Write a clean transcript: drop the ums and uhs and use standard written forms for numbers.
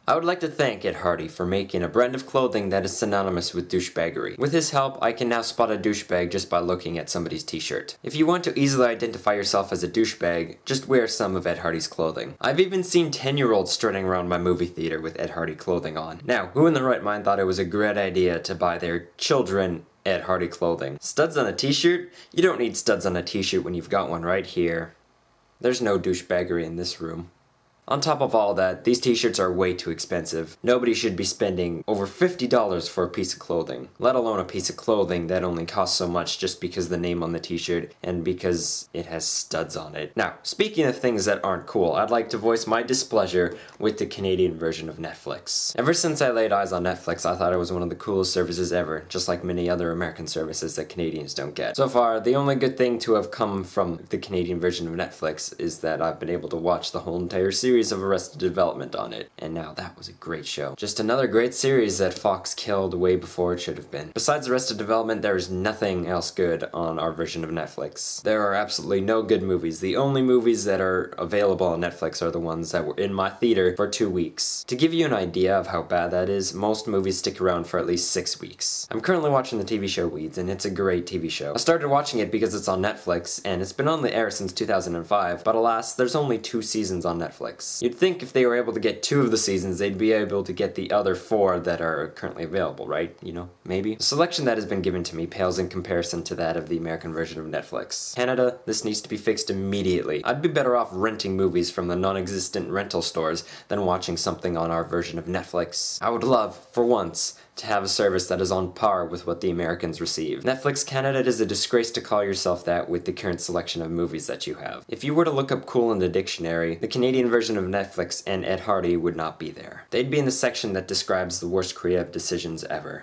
I would like to thank Ed Hardy for making a brand of clothing that is synonymous with douchebaggery. With his help, I can now spot a douchebag just by looking at somebody's t-shirt. If you want to easily identify yourself as a douchebag, just wear some of Ed Hardy's clothing. I've even seen 10-year-olds strutting around my movie theater with Ed Hardy clothing on. Now, who in their right mind thought it was a great idea to buy their children Ed Hardy clothing? Studs on a t-shirt? You don't need studs on a t-shirt when you've got one right here. There's no douchebaggery in this room. On top of all that, these t-shirts are way too expensive. Nobody should be spending over $50 for a piece of clothing, let alone a piece of clothing that only costs so much just because the name on the t-shirt and because it has studs on it. Now, speaking of things that aren't cool, I'd like to voice my displeasure with the Canadian version of Netflix. Ever since I laid eyes on Netflix, I thought it was one of the coolest services ever, just like many other American services that Canadians don't get. So far, the only good thing to have come from the Canadian version of Netflix is that I've been able to watch the whole entire series of Arrested Development on it, and now that was a great show. Just another great series that Fox killed way before it should have been. Besides Arrested Development, there is nothing else good on our version of Netflix. There are absolutely no good movies. The only movies that are available on Netflix are the ones that were in my theater for 2 weeks. To give you an idea of how bad that is, most movies stick around for at least 6 weeks. I'm currently watching the TV show Weeds, and it's a great TV show. I started watching it because it's on Netflix, and it's been on the air since 2005, but alas, there's only 2 seasons on Netflix. You'd think if they were able to get 2 of the seasons, they'd be able to get the other 4 that are currently available, right? You know, maybe? The selection that has been given to me pales in comparison to that of the American version of Netflix. Canada, this needs to be fixed immediately. I'd be better off renting movies from the non-existent rental stores than watching something on our version of Netflix. I would love, for once, to have a service that is on par with what the Americans receive. Netflix Canada, it is a disgrace to call yourself that with the current selection of movies that you have. If you were to look up cool in the dictionary, the Canadian version of Netflix and Ed Hardy would not be there. They'd be in the section that describes the worst creative decisions ever.